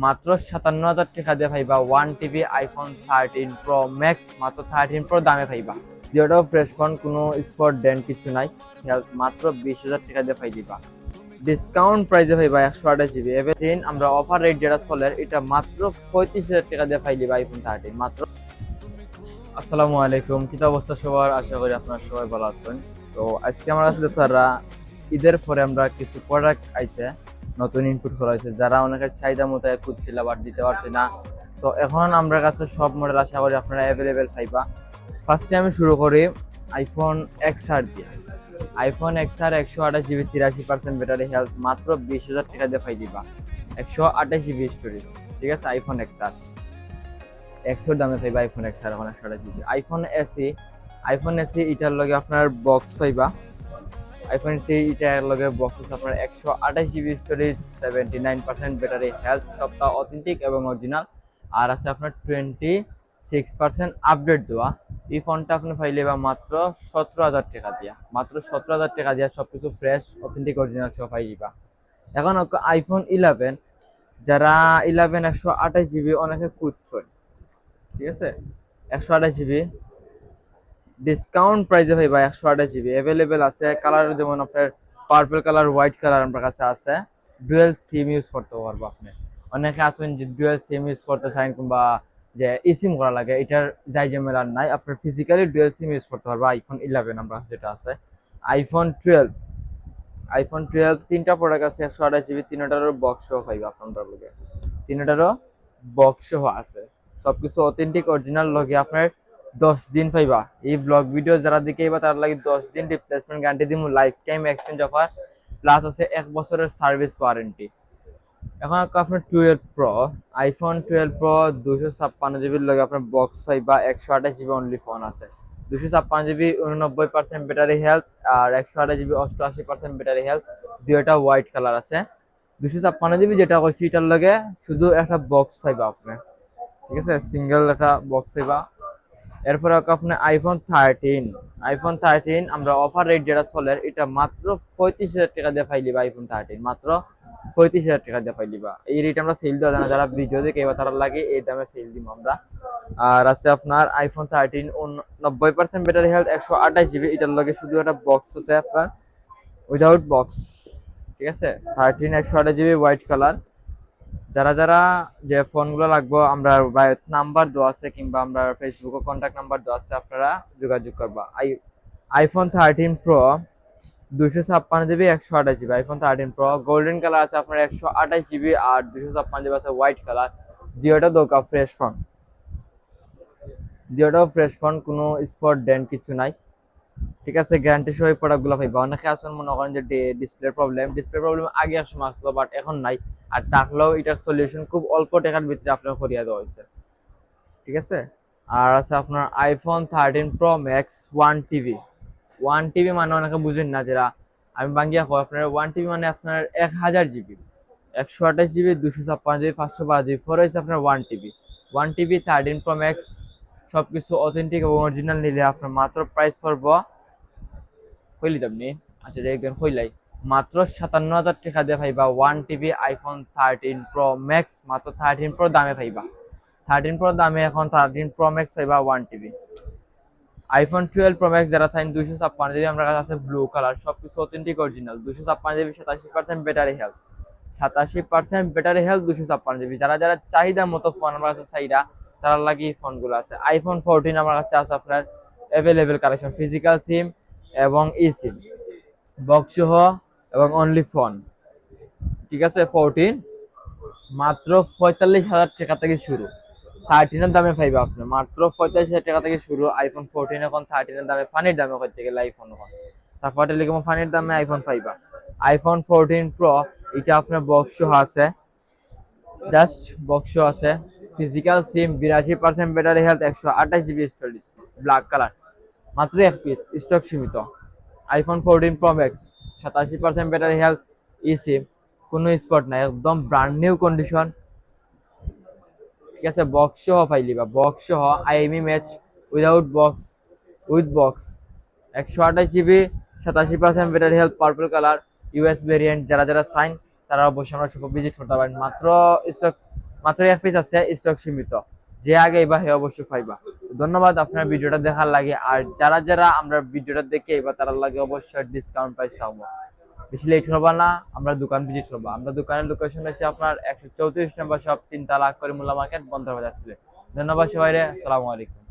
মাত্র 57,000 টাকা দিয়ে পাইবা 1 TB আইফোন 13 Pro Max মাত্র 13 Pro দামে পাইবা। যেটাও ফ্রেশ ফোন, কোনো স্পট ডেন্ট কিছু নাই। মাত্র 20,000 টাকা দিয়ে পাই দিবা। ডিসকাউন্ট প্রাইসে পাইবা 128 GB এভরিথিং। আমরা অফার রেট যেটা চলে এটা মাত্র 35,000 টাকা দিয়ে পাই দিবা আইফোন 13 মাত্র। আসসালামু আলাইকুম, কি অবস্থা সবার? আশা করি আপনারা সবাই ভালো আছেন। তো আজকে আমার কাছে তারা ঈদের পরে আমরা কিছু প্রোডাক্ট আইছে, নতুন ইনপুট করা হয়েছে, যারা অনেকের চাহিদা মতো খুঁজছিল বাট দিতে পারছে না। তো এখন আমরা কাছে সব মডেল আশা করি আপনারা অ্যাভেলেবেল পাইবা। ফার্স্টে আমি শুরু করি আইফোন XR দিয়ে। IPhone XR 128 GB 83% battery health মাত্র 20,000 টাকা দিয়ে পাই দিবা। 128 GB স্টোরেজ, ঠিক আছে। আইফোন XR দামে পাইবা আইফোন XR এখন 128 GB। আইফোন এসি এটার লগে আপনার বক্স পাইবা। আইফোন এসি এটার লগে বক্স আছে আপনার 128 GB স্টোরেজ, 79% ব্যাটারি হেলথ, সবটা অথেন্টিক এবং অরিজিনাল। আর আছে আপনার 26% আপডেট দেওয়া। এই ফোনটা আপনি পাইলে বা মাত্র 17,000 টাকা দিয়া, মাত্র 17,000 টাকা দিয়া সবকিছু ফ্রেশ অথেন্টিক অরিজিনাল সব পাইবা। এখন আইফোন 11, যারা 11 128 GB অনেকে খুঁজছে, ঠিক আছে। 128 GB ডিসকাউন্ট প্রাইসে পাইবা। 128 GB অ্যাভেলেবেল আছে কালার, যেমন আপনার পার্পল কালার, হোয়াইট কালার আমার কাছে আছে। ডুয়েল সিম ইউজ করতে পারবো আপনি। অনেকে আছেন যে ডুয়েল সিম ইউজ করতে চান কিংবা যে সিম করা লাগে, এটার যাই ঝামেলা নাই। আপনার ফিজিক্যালি ডুয়েল সিম ইউজ করতে পারবো আইফোন 11 আমার কাছে যেটা আছে। আইফোন 12 তিনটা প্রোডাক্ট আছে 128 GB, তিনটারও বক্স সহ পাইবা আপনার লগে। তিনটারও বক্স সহ আছে, সবকিছু অথেন্টিক অরিজিনাল লগে আপনার 10 দিন পাইবা। এই ব্লগ ভিডিও যারা দেখেইবা তার লাগে 10 দিন রিপ্লেসমেন্ট গ্যারান্টি দিমু, life time exchange offer, plus আছে 1 বছরের সার্ভিস ওয়ারেন্টি। এখন আপনার 12 Pro, আইফোন 12 Pro 256 GB লগে আপনার বক্স পাইবা। 128 GB অনলি ফোন আছে। 256 GB 89% ব্যাটারি হেলথ, আর 128 GB 88% ব্যাটারি হেলথ। দুইটা হোয়াইট কালার আছে। 256 GB যেটা কইছি এটার লগে শুধু একটা বক্স পাইবা আপনি, ঠিক আছে, সিঙ্গেল একটা বক্স পাইবা। এরপরে আপনার আইফোন 13 আমরা অফার রেট যেটা চলে এটা মাত্র 35,000 টাকা দিয়ে পাইলিবা। আইফোন 13 মাত্র 35,000 টাকা দিয়ে পাইলিবা। এই রেট আমরা সেল দেওয়া জানা, যারা ভিডিও দেখে এবার তারা লাগে এই দামে সেল দিব আমরা। আর আছে আপনার আইফোন 13 90% ব্যাটারি হেলথ, 128 GB, এটার লগে শুধু একটা বক্স আছে আপনার, উইদাউট বক্স, ঠিক আছে। 13 128 GB হোয়াইট কালার। যারা যারা যে ফোনগুলো লাগবে আমরা নাম্বার দেওয়া আছে কিংবা আমরা ফেসবুকে কন্ট্যাক্ট নাম্বার দেওয়া আছে, আপনারা যোগাযোগ করবা। IPhone 13 Pro 256 GB 128 GB। IPhone 13 Pro golden colour আছে আপনার 128 GB, আর 256 GB আছে হোয়াইট কালার। দুইটা দোকা ফ্রেশ ফোন, দুইটাও ফ্রেশ ফোন, কোনো স্পট ডেন্ট কিছু নাই, ঠিক আছে। গ্যারান্টি সহ প্রোডাক্টগুলো পাইবা। অনেকে আসেন মনে করেন যে ডিসপ্লে প্রবলেম আগে এক সময় আসলো বাট এখন নাই, আর থাকলেও এটার সলিউশন খুব অল্প টাকার ভিতরে আপনার করিয়া দেওয়া হয়েছে, ঠিক আছে। আর আছে আপনার iPhone 13 Pro Max 1 TB। 1 TB মানে অনেকে বুঝেন না, যারা আমি বাঙ্গিয়া কই আপনার 1 TB মানে আপনার 1000 GB, 128 GB 256 GB 512 GB four হয়েছে আপনার 1 TB। 1 TB 13 Pro Max সবকিছু অথেন্টিক এবং অরিজিনাল নিলে আপনার মাত্র প্রাইস পড়বো, কইলি আপনি, আচ্ছা দেখবেন কইলাই, মাত্র 57,000 টাকা দিয়ে পাইবা 1 TB আইফোন 13 Pro Max মাত্র 13 Pro দামে পাইবা। 13 Pro দামে এখন 13 Pro Max পাইবা 1 TB। আইফোন 12 Pro Max যারা চাইন 256 GB আমরা কাছে আছে ব্লু কালার, সবকিছু authentic original. 256 GB 87% battery health, 87% battery health 256 GB। যারা যারা চাহিদা মতো ফোন আমার কাছে চাহিদা তারা লাগি ফোনগুলো আছে। আইফোন 14 আমার কাছে আছে আপনার অ্যাভেলেবেল কালেকশন, ফিজিক্যাল সিম এবং ই সিম, বক্স সহ এবং অনলি ফোন, ঠিক আছে। 14 মাত্র 45,000 টাকা থেকে শুরু। 13 দামে পাইবা আপনি মাত্র 45,000 টাকা থেকে শুরু। আইফোন 14 এখন 13 দামে, ফানির দামে করতে গেলে আইফোন এখন সাফা টেলিকম ফানির দামে আইফোন পাইবা। আইফোন 14 Pro এটা আপনার বক্স সহ আছে, জাস্ট বক্স আছে। Physical sim, 82% battery health, 128 GB storage, black colour, মাত্র এক পিস, স্টক সীমিত। IPhone 14 Pro Max 87% battery health, e sim, কোনো স্পট নাই, একদম ব্র্যান্ড নিউ কন্ডিশন, ঠিক আছে। বক্স সহ পাইলিবা, বক্স সহ IME match, without box, with box, 128 GB 87% battery health, purple colour, US variant. যারা যারা সাইন তারা অবশ্যই আমরা সব ভিজিট করতে পারেন। মাত্র স্টক মাত্র এক পিস আছে, স্টক সীমিত, যে আগে এবার হে অবশ্যই পাইবা। ধন্যবাদ আপনার ভিডিওটা দেখার লাগে। আর যারা যারা আমরা ভিডিওটা দেখে এবার তারা লাগে অবশ্যই ডিসকাউন্ট প্রাইস থাকবো, বেশি লেট হবে না, আমরা দোকান ভিজিট করবো। আমরা দোকানের লোকেশন হচ্ছে আপনার 134 নম্বর শপ, 3 তালা করিমুল্লাহ মার্কেট, বন্দর বাজার সিলেট। ধন্যবাদ সবাই, আসসালামু আলাইকুম।